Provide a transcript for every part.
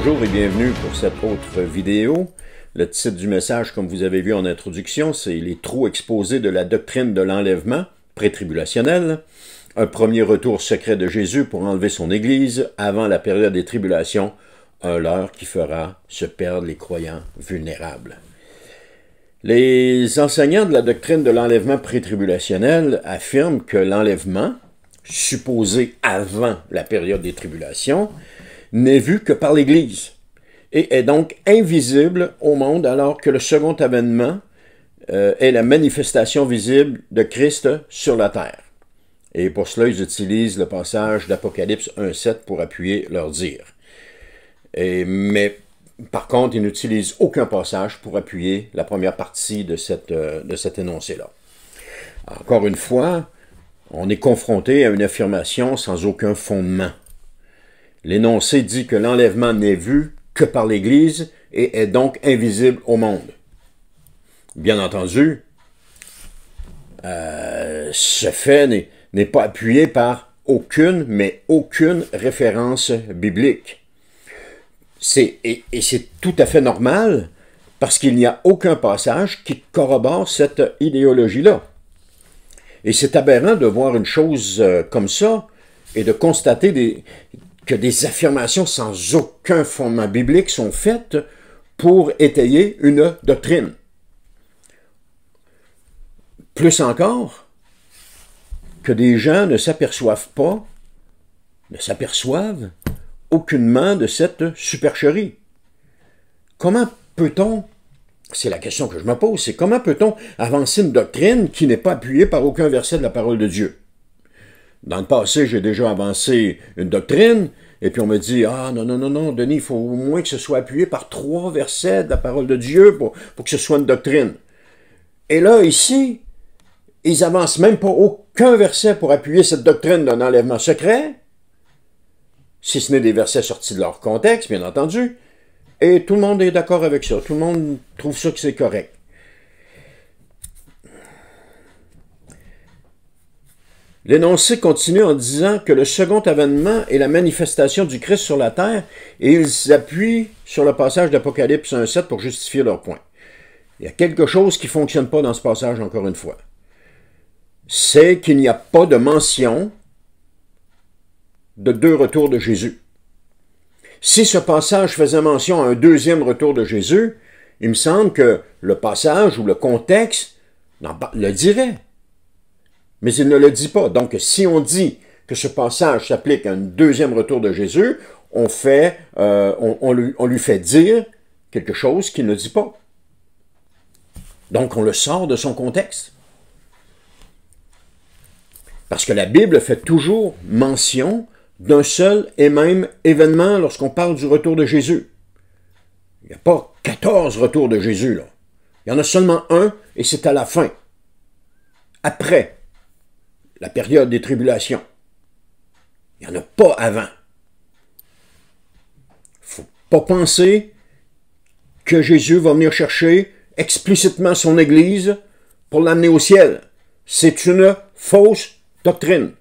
Bonjour et bienvenue pour cette autre vidéo. Le titre du message, comme vous avez vu en introduction, c'est « Les trous exposés de la doctrine de l'enlèvement pré-tribulationnel, un premier retour secret de Jésus pour enlever son Église avant la période des tribulations, un leurre qui fera se perdre les croyants vulnérables ». Les enseignants de la doctrine de l'enlèvement pré-tribulationnel affirment que l'enlèvement, supposé avant la période des tribulations, n'est vu que par l'Église et est donc invisible au monde alors que le second avènement est la manifestation visible de Christ sur la terre. Et pour cela, ils utilisent le passage d'Apocalypse 1,7 pour appuyer leur dire. Mais par contre, ils n'utilisent aucun passage pour appuyer la première partie de cet énoncé-là. Encore une fois, on est confronté à une affirmation sans aucun fondement. L'énoncé dit que l'enlèvement n'est vu que par l'Église et est donc invisible au monde. Bien entendu, ce fait n'est pas appuyé par aucune référence biblique. Et c'est tout à fait normal parce qu'il n'y a aucun passage qui corrobore cette idéologie-là. Et c'est aberrant de voir une chose comme ça et de constater que des affirmations sans aucun fondement biblique sont faites pour étayer une doctrine. Plus encore, que des gens ne s'aperçoivent aucunement de cette supercherie. Comment peut-on, c'est la question que je me pose, c'est comment peut-on avancer une doctrine qui n'est pas appuyée par aucun verset de la parole de Dieu? Dans le passé, j'ai déjà avancé une doctrine, et puis on me dit « Ah, non, Denis, il faut au moins que ce soit appuyé par 3 versets de la parole de Dieu pour que ce soit une doctrine. » Et là, ici, ils avancent même pas aucun verset pour appuyer cette doctrine d'un enlèvement secret, si ce n'est des versets sortis de leur contexte, bien entendu, et tout le monde est d'accord avec ça, tout le monde trouve ça que c'est correct. L'énoncé continue en disant que le second avènement est la manifestation du Christ sur la terre et ils appuient sur le passage d'Apocalypse 1,7 pour justifier leur point. Il y a quelque chose qui ne fonctionne pas dans ce passage, encore une fois. C'est qu'il n'y a pas de mention de 2 retours de Jésus. Si ce passage faisait mention à un 2e retour de Jésus, il me semble que le passage ou le contexte le dirait. Mais il ne le dit pas. Donc, si on dit que ce passage s'applique à un 2e retour de Jésus, on lui fait dire quelque chose qu'il ne dit pas. Donc, on le sort de son contexte. Parce que la Bible fait toujours mention d'un seul et même événement lorsqu'on parle du retour de Jésus. Il n'y a pas 14 retours de Jésus, là. Il y en a seulement un, et c'est à la fin. Après la période des tribulations. Il n'y en a pas avant. Il ne faut pas penser que Jésus va venir chercher explicitement son Église pour l'amener au ciel. C'est une fausse doctrine.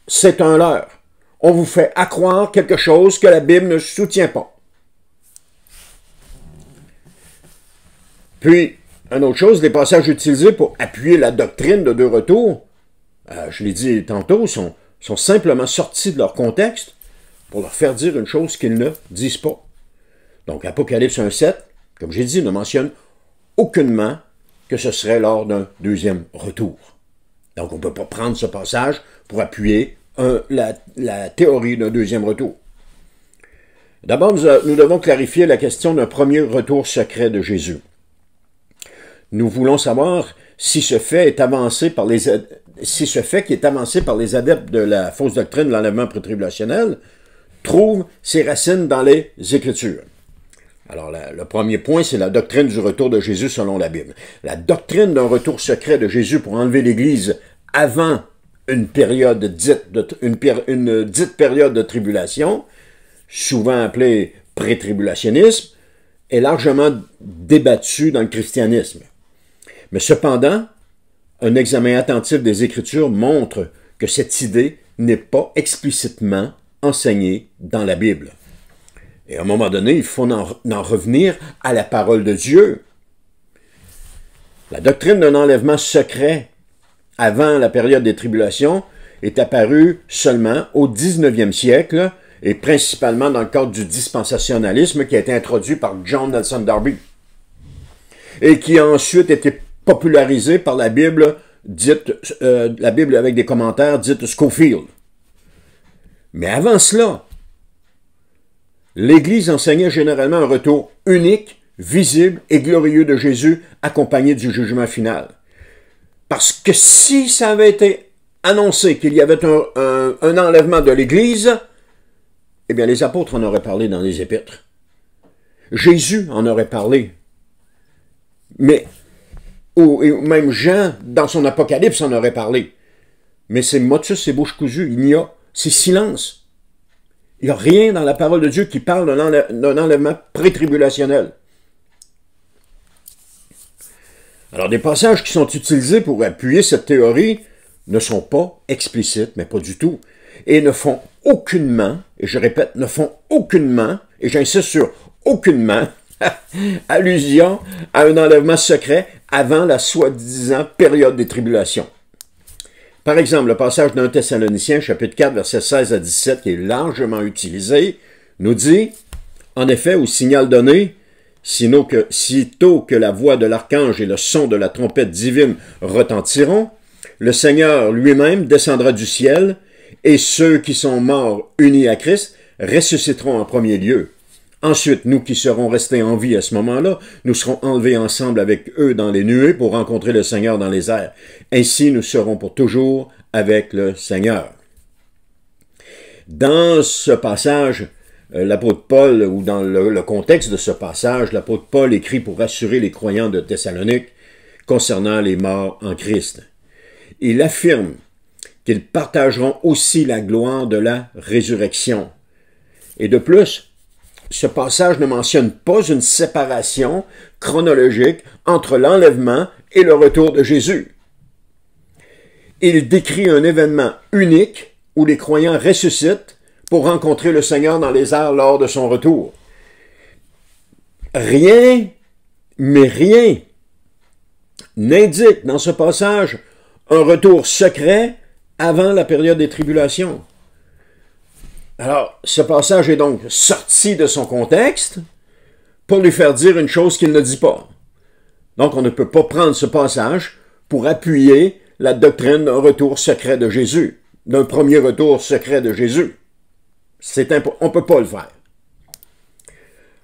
C'est un leurre. On vous fait accroire quelque chose que la Bible ne soutient pas. Puis, une autre chose, les passages utilisés pour appuyer la doctrine de 2 retours, je l'ai dit tantôt, sont simplement sortis de leur contexte pour leur faire dire une chose qu'ils ne disent pas. Donc, Apocalypse 1,7, comme j'ai dit, ne mentionne aucunement que ce serait lors d'un 2e retour. Donc, on ne peut pas prendre ce passage pour appuyer la théorie d'un 2e retour. D'abord, nous devons clarifier la question d'un premier retour secret de Jésus. Nous voulons savoir si ce fait qui est avancé par les adeptes de la fausse doctrine de l'enlèvement pré-tribulationnel trouve ses racines dans les Écritures. Alors, le premier point, c'est la doctrine du retour de Jésus selon la Bible. La doctrine d'un retour secret de Jésus pour enlever l'Église avant une dite période de tribulation, souvent appelée pré-tribulationnisme, est largement débattue dans le christianisme. Mais cependant, un examen attentif des Écritures montre que cette idée n'est pas explicitement enseignée dans la Bible. Et à un moment donné, il faut en revenir à la parole de Dieu. La doctrine d'un enlèvement secret avant la période des tribulations est apparue seulement au 19e siècle et principalement dans le cadre du dispensationalisme qui a été introduit par John Nelson Darby et qui a ensuite été popularisé par la Bible dite, la Bible avec des commentaires dite Scofield. Mais avant cela, l'Église enseignait généralement un retour unique, visible et glorieux de Jésus, accompagné du jugement final. Parce que si ça avait été annoncé qu'il y avait un enlèvement de l'Église, eh bien les apôtres en auraient parlé dans les épîtres. Jésus en aurait parlé. Mais, ou même Jean, dans son Apocalypse, en aurait parlé. Mais c'est motus et bouche cousue, c'est silence. Il n'y a rien dans la parole de Dieu qui parle d'un enlèvement pré-tribulationnel. Alors, des passages qui sont utilisés pour appuyer cette théorie ne sont pas explicites, mais pas du tout, et ne font aucunement, et je répète, ne font aucunement, et j'insiste sur aucunement, allusion à un enlèvement secret avant la soi-disant période des tribulations. Par exemple, le passage d'un Thessaloniciens, chapitre 4, versets 16 à 17, qui est largement utilisé, nous dit, en effet, au signal donné, sitôt que la voix de l'archange et le son de la trompette divine retentiront, le Seigneur lui-même descendra du ciel, et ceux qui sont morts unis à Christ ressusciteront en premier lieu. Ensuite, nous qui serons restés en vie à ce moment-là, nous serons enlevés ensemble avec eux dans les nuées pour rencontrer le Seigneur dans les airs. Ainsi, nous serons pour toujours avec le Seigneur. Dans ce passage, l'apôtre Paul, ou dans le contexte de ce passage, l'apôtre Paul écrit pour rassurer les croyants de Thessalonique concernant les morts en Christ. Il affirme qu'ils partageront aussi la gloire de la résurrection. Et de plus, ce passage ne mentionne pas une séparation chronologique entre l'enlèvement et le retour de Jésus. Il décrit un événement unique où les croyants ressuscitent pour rencontrer le Seigneur dans les airs lors de son retour. Rien, mais rien, n'indique dans ce passage un retour secret avant la période des tribulations. Alors, ce passage est donc sorti de son contexte pour lui faire dire une chose qu'il ne dit pas. Donc, on ne peut pas prendre ce passage pour appuyer la doctrine d'un retour secret de Jésus, d'un premier retour secret de Jésus. On ne peut pas le faire.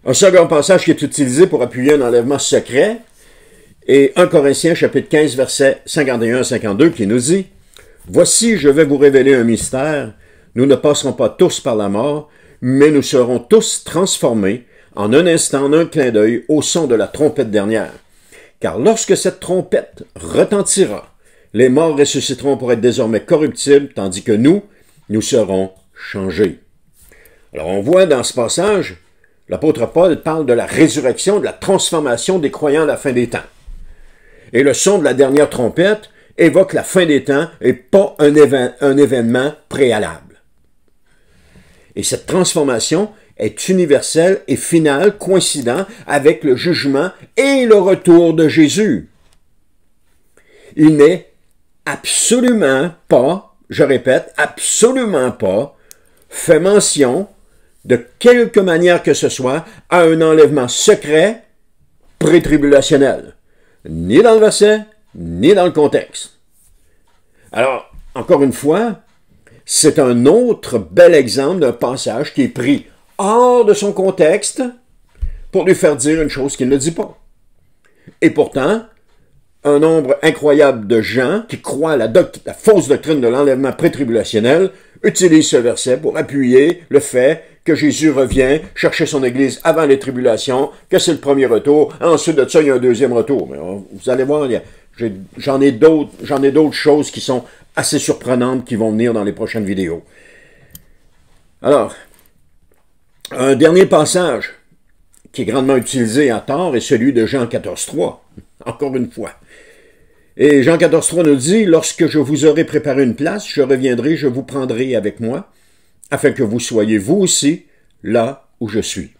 Un second passage qui est utilisé pour appuyer un enlèvement secret est 1 Corinthiens chapitre 15, versets 51 à 52, qui nous dit « Voici, je vais vous révéler un mystère. Nous ne passerons pas tous par la mort, mais nous serons tous transformés en un instant, en un clin d'œil, au son de la trompette dernière. Car lorsque cette trompette retentira, les morts ressusciteront pour être désormais corruptibles, tandis que nous serons changés. » Alors on voit dans ce passage, l'apôtre Paul parle de la résurrection, de la transformation des croyants à la fin des temps. Et le son de la dernière trompette évoque la fin des temps et pas un événement préalable. Et cette transformation est universelle et finale, coïncidant avec le jugement et le retour de Jésus. Il n'est absolument pas, je répète, absolument pas, fait mention de quelque manière que ce soit à un enlèvement secret pré-tribulationnel, ni dans le verset, ni dans le contexte. Alors, encore une fois, c'est un autre bel exemple d'un passage qui est pris hors de son contexte pour lui faire dire une chose qu'il ne dit pas. Et pourtant, un nombre incroyable de gens qui croient à la fausse doctrine de l'enlèvement pré-tribulationnel utilisent ce verset pour appuyer le fait que Jésus revient chercher son Église avant les tribulations, que c'est le premier retour. Ensuite de ça, il y a un deuxième retour. Mais vous allez voir, j'en ai d'autres choses qui sont assez surprenantes qui vont venir dans les prochaines vidéos. Alors, un dernier passage qui est grandement utilisé à tort est celui de Jean 14,3, encore une fois. Et Jean 14,3 nous dit « Lorsque je vous aurai préparé une place, je reviendrai, je vous prendrai avec moi, afin que vous soyez vous aussi là où je suis.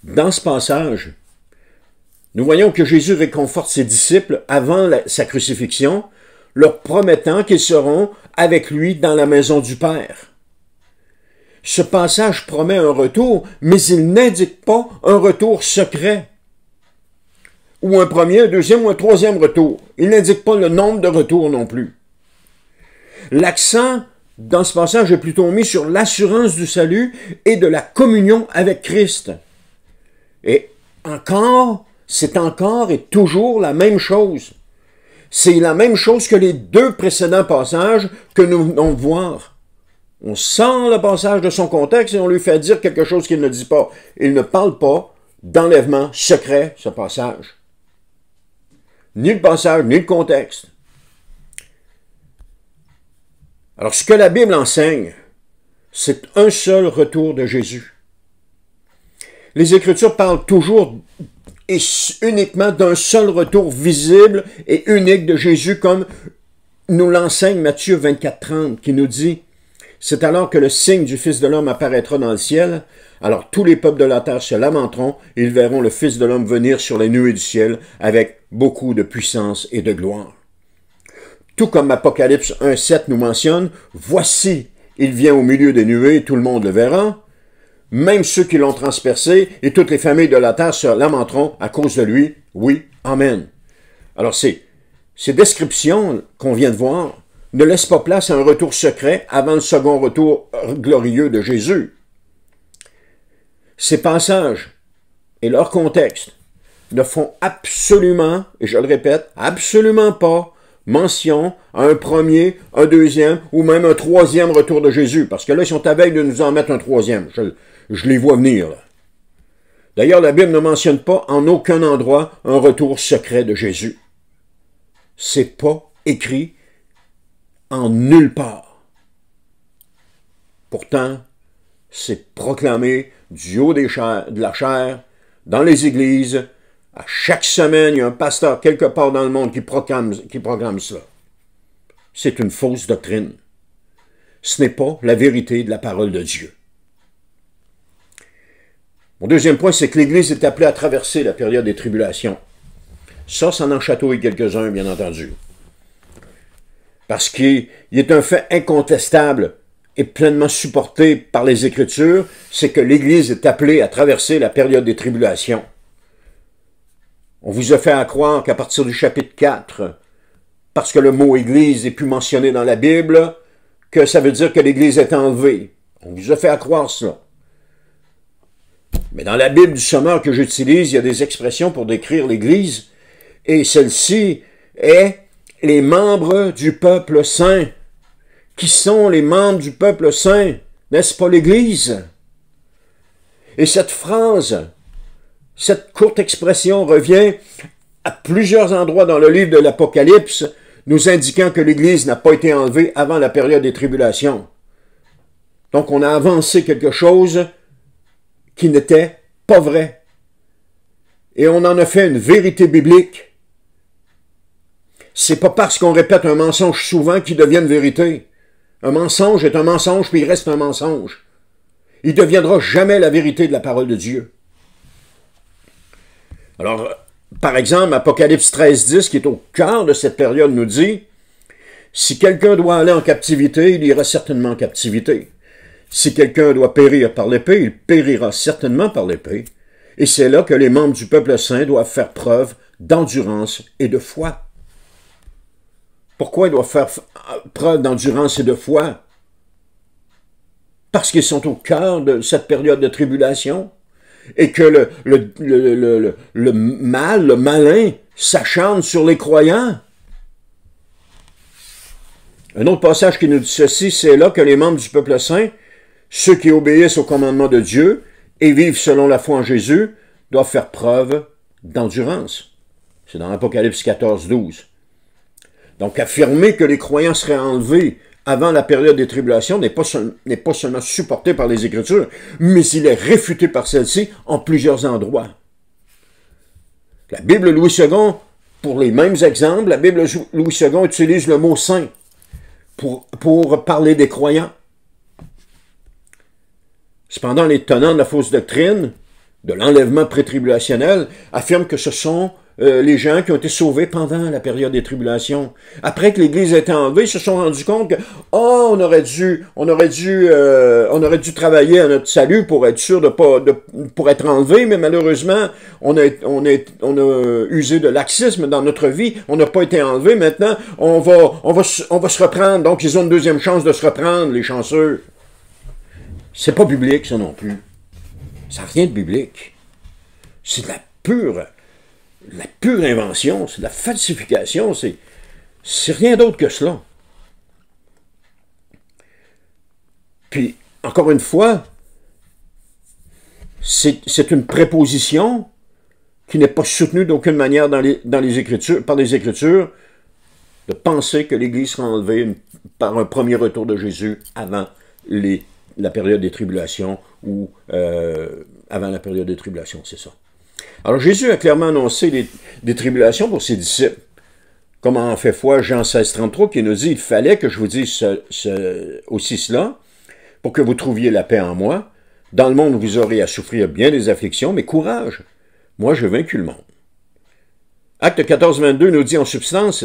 Dans ce passage, nous voyons que Jésus réconforte ses disciples avant sa crucifixion, leur promettant qu'ils seront avec lui dans la maison du Père. Ce passage promet un retour, mais il n'indique pas un retour secret, ou un premier, un deuxième ou un troisième retour. Il n'indique pas le nombre de retours non plus. L'accent dans ce passage est plutôt mis sur l'assurance du salut et de la communion avec Christ. Et encore, c'est encore et toujours la même chose. C'est la même chose que les deux précédents passages que nous venons de voir. On sort le passage de son contexte et on lui fait dire quelque chose qu'il ne dit pas. Il ne parle pas d'enlèvement secret, ce passage. Ni le passage, ni le contexte. Alors, ce que la Bible enseigne, c'est un seul retour de Jésus. Les Écritures parlent toujours et uniquement d'un seul retour visible et unique de Jésus, comme nous l'enseigne Matthieu 24:30, qui nous dit « C'est alors que le signe du Fils de l'homme apparaîtra dans le ciel, alors tous les peuples de la terre se lamenteront, et ils verront le Fils de l'homme venir sur les nuées du ciel avec beaucoup de puissance et de gloire. » Tout comme Apocalypse 1:7 nous mentionne, « Voici, il vient au milieu des nuées, tout le monde le verra, même ceux qui l'ont transpercé, et toutes les familles de la terre se lamenteront à cause de lui. Oui, Amen. » Alors ces descriptions qu'on vient de voir ne laissent pas place à un retour secret avant le second retour glorieux de Jésus. Ces passages et leur contexte ne font absolument, et je le répète, absolument pas mention à un premier, un deuxième ou même un troisième retour de Jésus. Parce que là, ils sont à veille de nous en mettre un troisième. Je les vois venir. D'ailleurs, la Bible ne mentionne pas en aucun endroit un retour secret de Jésus. C'est pas écrit en nulle part. Pourtant, c'est proclamé du haut de la chair, dans les églises. À chaque semaine, il y a un pasteur quelque part dans le monde qui proclame cela. C'est une fausse doctrine. Ce n'est pas la vérité de la parole de Dieu. Mon deuxième point, c'est que l'Église est appelée à traverser la période des tribulations. Ça en chatouille quelques-uns, bien entendu. Parce qu'il est un fait incontestable et pleinement supporté par les Écritures, c'est que l'Église est appelée à traverser la période des tribulations. On vous a fait à croire qu'à partir du chapitre 4, parce que le mot « Église » n'est plus mentionné dans la Bible, que ça veut dire que l'Église est enlevée. On vous a fait à croire cela. Mais dans la Bible du Sommeur que j'utilise, il y a des expressions pour décrire l'Église, et celle-ci est « les membres du peuple saint ». Qui sont les membres du peuple saint? N'est-ce pas l'Église? Et cette phrase, cette courte expression revient à plusieurs endroits dans le livre de l'Apocalypse, nous indiquant que l'Église n'a pas été enlevée avant la période des tribulations. Donc on a avancé quelque chose qui n'était pas vrai. Et on en a fait une vérité biblique. C'est pas parce qu'on répète un mensonge souvent qu'il devient une vérité. Un mensonge est un mensonge, puis il reste un mensonge. Il ne deviendra jamais la vérité de la parole de Dieu. Alors, par exemple, Apocalypse 13:10, qui est au cœur de cette période, nous dit « Si quelqu'un doit aller en captivité, il ira certainement en captivité. Si quelqu'un doit périr par l'épée, il périra certainement par l'épée. Et c'est là que les membres du peuple saint doivent faire preuve d'endurance et de foi. » Pourquoi ils doivent faire preuve d'endurance et de foi? Parce qu'ils sont au cœur de cette période de tribulation et que le mal, le malin, s'acharne sur les croyants. Un autre passage qui nous dit ceci, c'est là que les membres du peuple saint, ceux qui obéissent au commandement de Dieu et vivent selon la foi en Jésus, doivent faire preuve d'endurance. C'est dans Apocalypse 14:12. Donc, affirmer que les croyants seraient enlevés avant la période des tribulations n'est pas seulement supporté par les Écritures, mais il est réfuté par celle-ci en plusieurs endroits. La Bible Louis II, pour les mêmes exemples, la Bible Louis II utilise le mot « saint » pour parler des croyants. Cependant, les tenants de la fausse doctrine, de l'enlèvement pré-tribulationnel, affirment que ce sont les gens qui ont été sauvés pendant la période des tribulations. Après que l'Église a été enlevée, ils se sont rendus compte que oh, on aurait dû travailler à notre salut pour être sûr pour être enlevé, mais malheureusement, on a usé de laxisme dans notre vie, on n'a pas été enlevé. Maintenant, on va se reprendre. Donc, ils ont une deuxième chance de se reprendre, les chanceux. C'est pas biblique, ça non plus. Ça n'a rien de biblique. C'est de la pure invention, c'est de la falsification, c'est rien d'autre que cela. Puis, encore une fois, c'est une préposition qui n'est pas soutenue d'aucune manière par les Écritures, de penser que l'Église sera enlevée par un premier retour de Jésus avant la période des tribulations ou avant la période des tribulations, c'est ça. Alors Jésus a clairement annoncé des tribulations pour ses disciples. Comme en fait foi Jean 16, 33, qui nous dit « Il fallait que je vous dise aussi cela, pour que vous trouviez la paix en moi. Dans le monde, vous aurez à souffrir bien des afflictions, mais courage, moi j'ai vaincu le monde. » Acte 14, 22 nous dit en substance,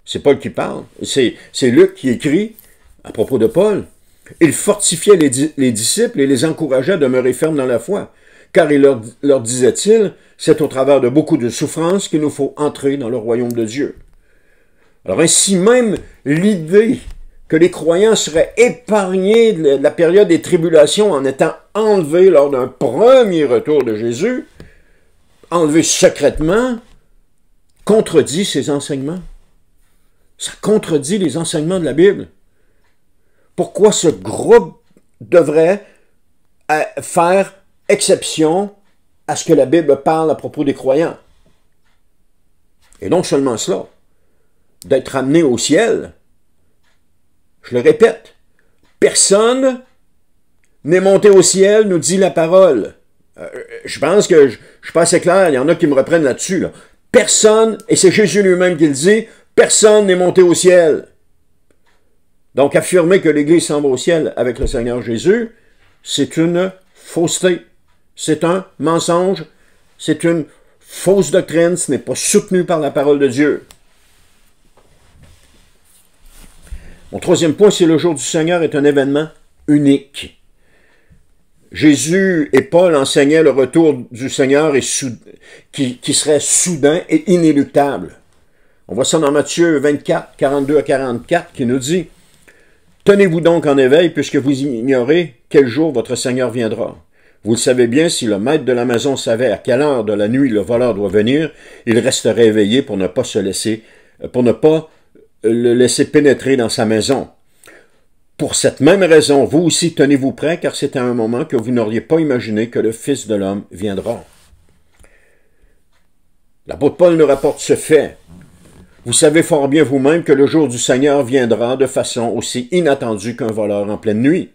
c'est Paul qui parle, c'est Luc qui écrit à propos de Paul, « Il fortifiait les disciples et les encourageait à demeurer fermes dans la foi. Car il leur disait-il, c'est au travers de beaucoup de souffrances qu'il nous faut entrer dans le royaume de Dieu. » Alors ainsi même, l'idée que les croyants seraient épargnés de la période des tribulations en étant enlevés lors d'un premier retour de Jésus, enlevés secrètement, contredit ces enseignements. Ça contredit les enseignements de la Bible. Pourquoi ce groupe devrait faire exception à ce que la Bible parle à propos des croyants? Et non seulement cela, d'être amené au ciel, je le répète, personne n'est monté au ciel, nous dit la parole. Je pense que je suis pas assez clair, il y en a qui me reprennent là-dessus. Là. Personne, et c'est Jésus lui-même qui le dit, personne n'est monté au ciel. Donc affirmer que l'Église s'en va au ciel avec le Seigneur Jésus, c'est une fausseté. C'est un mensonge, c'est une fausse doctrine, ce n'est pas soutenu par la parole de Dieu. Mon troisième point, c'est le jour du Seigneur est un événement unique. Jésus et Paul enseignaient le retour du Seigneur qui serait soudain et inéluctable. On voit ça dans Matthieu 24, 42 à 44, qui nous dit « Tenez-vous donc en éveil, puisque vous ignorez quel jour votre Seigneur viendra. Vous le savez bien, si le maître de la maison savait à quelle heure de la nuit le voleur doit venir, il resterait éveillé pour ne pas le laisser pénétrer dans sa maison. Pour cette même raison, vous aussi tenez-vous prêts, car c'est à un moment que vous n'auriez pas imaginé que le Fils de l'homme viendra. » L'apôtre Paul nous rapporte ce fait. Vous savez fort bien vous-même que le jour du Seigneur viendra de façon aussi inattendue qu'un voleur en pleine nuit.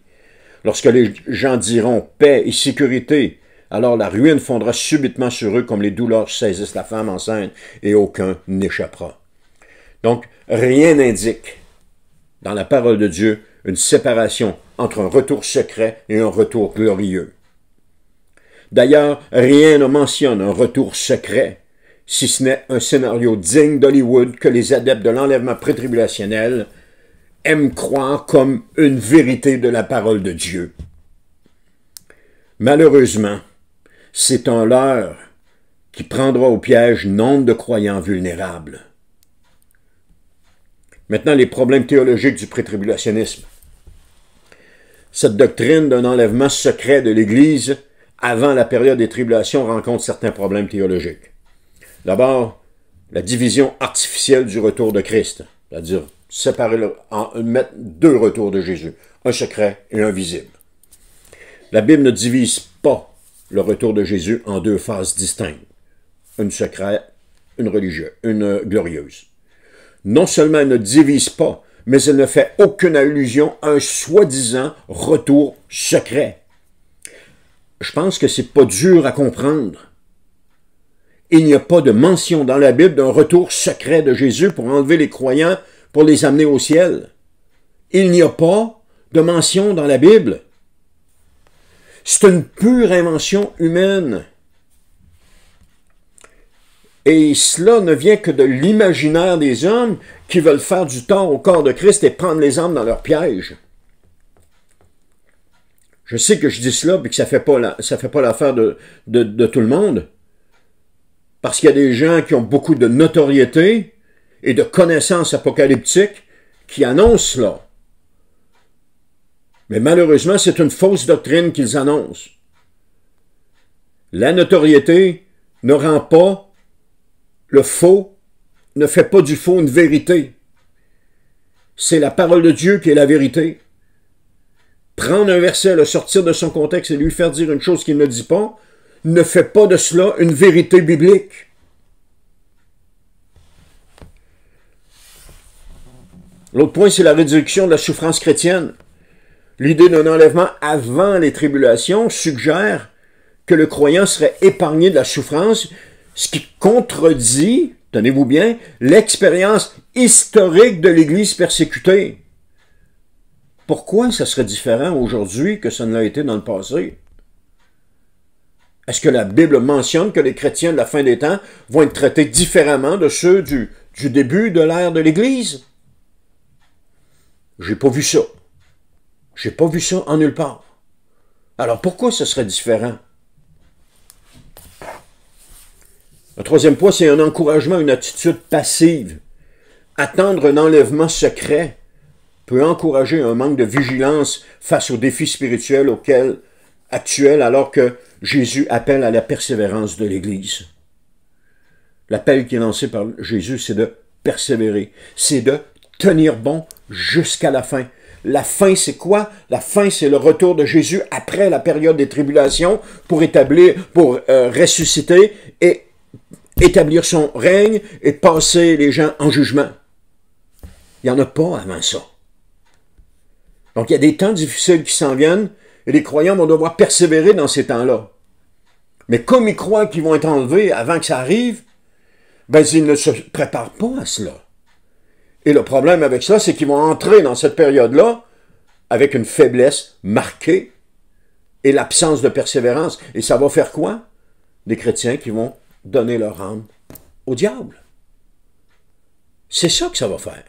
Lorsque les gens diront « paix et sécurité », alors la ruine fondra subitement sur eux comme les douleurs saisissent la femme enceinte et aucun n'échappera. Donc, rien n'indique dans la parole de Dieu une séparation entre un retour secret et un retour glorieux. D'ailleurs, rien ne mentionne un retour secret, si ce n'est un scénario digne d'Hollywood que les adeptes de l'enlèvement prétribulationnel aiment croire comme une vérité de la parole de Dieu. Malheureusement, c'est un leurre qui prendra au piège nombre de croyants vulnérables. Maintenant, les problèmes théologiques du prétribulationnisme. Cette doctrine d'un enlèvement secret de l'Église avant la période des tribulations rencontre certains problèmes théologiques. D'abord, la division artificielle du retour de Christ, c'est-à-dire mettre deux retours de Jésus, un secret et un visible. La Bible ne divise pas le retour de Jésus en deux phases distinctes, une secrète, une religieuse, une glorieuse. Non seulement elle ne divise pas, mais elle ne fait aucune allusion à un soi-disant retour secret. Je pense que c'est pas dur à comprendre. Il n'y a pas de mention dans la Bible d'un retour secret de Jésus pour enlever les croyants, pour les amener au ciel. Il n'y a pas de mention dans la Bible. C'est une pure invention humaine. Et cela ne vient que de l'imaginaire des hommes qui veulent faire du tort au corps de Christ et prendre les âmes dans leur piège. Je sais que je dis cela et que ça ne fait pas l'affaire de tout le monde. Parce qu'il y a des gens qui ont beaucoup de notoriété et de connaissances apocalyptiques qui annoncent cela. Mais malheureusement, c'est une fausse doctrine qu'ils annoncent. La notoriété ne rend pas le faux, ne fait pas du faux une vérité. C'est la parole de Dieu qui est la vérité. Prendre un verset, le sortir de son contexte et lui faire dire une chose qu'il ne dit pas, ne fait pas de cela une vérité biblique. L'autre point, c'est la réduction de la souffrance chrétienne. L'idée d'un enlèvement avant les tribulations suggère que le croyant serait épargné de la souffrance, ce qui contredit, tenez-vous bien, l'expérience historique de l'Église persécutée. Pourquoi ça serait différent aujourd'hui que ça ne l'a été dans le passé? Est-ce que la Bible mentionne que les chrétiens de la fin des temps vont être traités différemment de ceux du début de l'ère de l'Église? J'ai pas vu ça. J'ai pas vu ça en nulle part. Alors pourquoi ce serait différent? Le troisième point, c'est un encouragement, une attitude passive. Attendre un enlèvement secret peut encourager un manque de vigilance face aux défis spirituels actuels, alors que Jésus appelle à la persévérance de l'Église. L'appel qui est lancé par Jésus, c'est de persévérer, c'est de tenir bon jusqu'à la fin. La fin, c'est quoi? La fin, c'est le retour de Jésus après la période des tribulations pour ressusciter et établir son règne et passer les gens en jugement. Il n'y en a pas avant ça. Donc, il y a des temps difficiles qui s'en viennent et les croyants vont devoir persévérer dans ces temps-là. Mais comme ils croient qu'ils vont être enlevés avant que ça arrive, ben, ils ne se préparent pas à cela. Et le problème avec ça, c'est qu'ils vont entrer dans cette période-là avec une faiblesse marquée et l'absence de persévérance. Et ça va faire quoi? Des chrétiens qui vont donner leur âme au diable. C'est ça que ça va faire.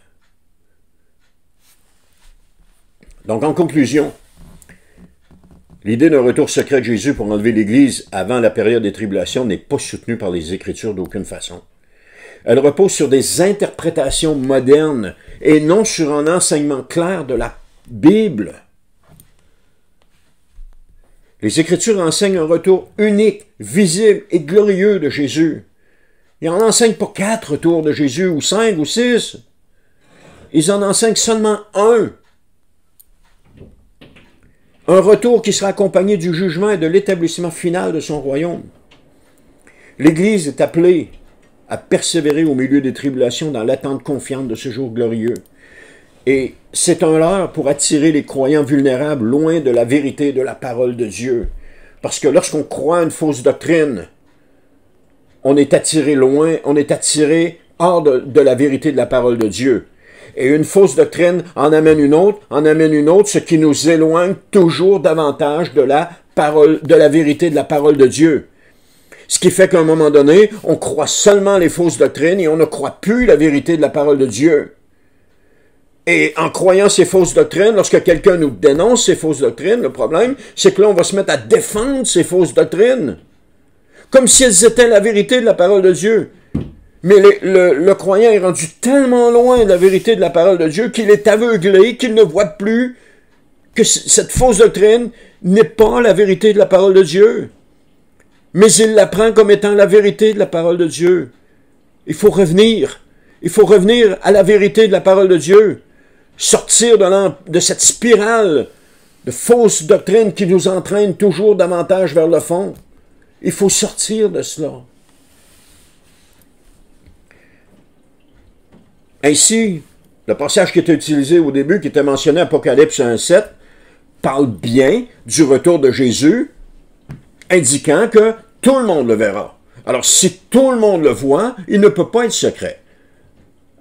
Donc, en conclusion, l'idée d'un retour secret de Jésus pour enlever l'Église avant la période des tribulations n'est pas soutenue par les Écritures d'aucune façon. Elle repose sur des interprétations modernes et non sur un enseignement clair de la Bible. Les Écritures enseignent un retour unique, visible et glorieux de Jésus. Ils n'en enseignent pas 4 retours de Jésus, ou 5 ou 6. Ils en enseignent seulement un. Un retour qui sera accompagné du jugement et de l'établissement final de son royaume. L'Église est appelée à persévérer au milieu des tribulations dans l'attente confiante de ce jour glorieux. Et c'est un leurre pour attirer les croyants vulnérables loin de la vérité de la parole de Dieu. Parce que lorsqu'on croit à une fausse doctrine, on est attiré loin, on est attiré hors de la vérité de la parole de Dieu. Et une fausse doctrine en amène une autre, ce qui nous éloigne toujours davantage de la vérité de la parole de Dieu. Ce qui fait qu'à un moment donné, on croit seulement les fausses doctrines et on ne croit plus la vérité de la parole de Dieu. Et en croyant ces fausses doctrines, lorsque quelqu'un nous dénonce ces fausses doctrines, le problème, c'est que là, on va se mettre à défendre ces fausses doctrines, comme si elles étaient la vérité de la parole de Dieu. Mais le croyant est rendu tellement loin de la vérité de la parole de Dieu qu'il est aveuglé, qu'il ne voit plus que cette fausse doctrine n'est pas la vérité de la parole de Dieu. Mais il la prend comme étant la vérité de la parole de Dieu. Il faut revenir à la vérité de la parole de Dieu. Sortir de cette spirale de fausses doctrines qui nous entraîne toujours davantage vers le fond. Il faut sortir de cela. Ainsi, le passage qui était utilisé au début, qui était mentionné Apocalypse 1:7, parle bien du retour de Jésus, indiquant que tout le monde le verra. Alors, si tout le monde le voit, il ne peut pas être secret.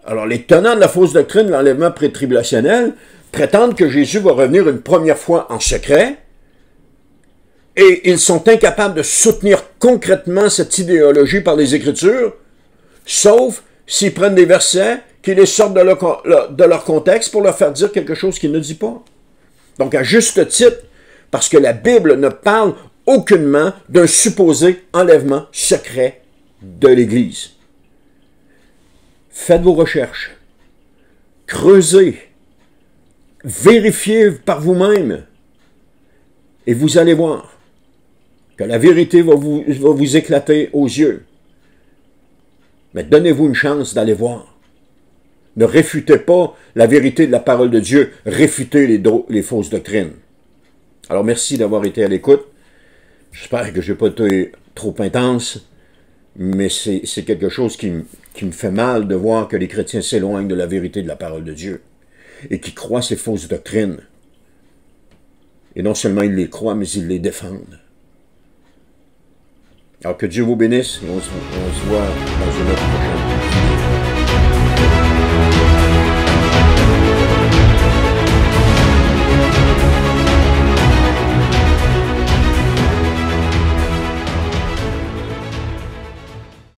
Alors, les tenants de la fausse doctrine de l'enlèvement pré-tribulationnel prétendent que Jésus va revenir une première fois en secret et ils sont incapables de soutenir concrètement cette idéologie par les Écritures, sauf s'ils prennent des versets qui les sortent de leur contexte pour leur faire dire quelque chose qu'ils ne disent pas. Donc, à juste titre, parce que la Bible ne parle aucunement d'un supposé enlèvement secret de l'Église. Faites vos recherches. Creusez. Vérifiez par vous-même. Et vous allez voir que la vérité va vous éclater aux yeux. Mais donnez-vous une chance d'aller voir. Ne réfutez pas la vérité de la parole de Dieu. Réfutez les fausses doctrines. Alors, merci d'avoir été à l'écoute. J'espère que je n'ai pas été trop intense, mais c'est quelque chose qui me fait mal de voir que les chrétiens s'éloignent de la vérité de la parole de Dieu et qui croient ces fausses doctrines. Et non seulement ils les croient, mais ils les défendent. Alors que Dieu vous bénisse et on se voit dans une autre prochaine.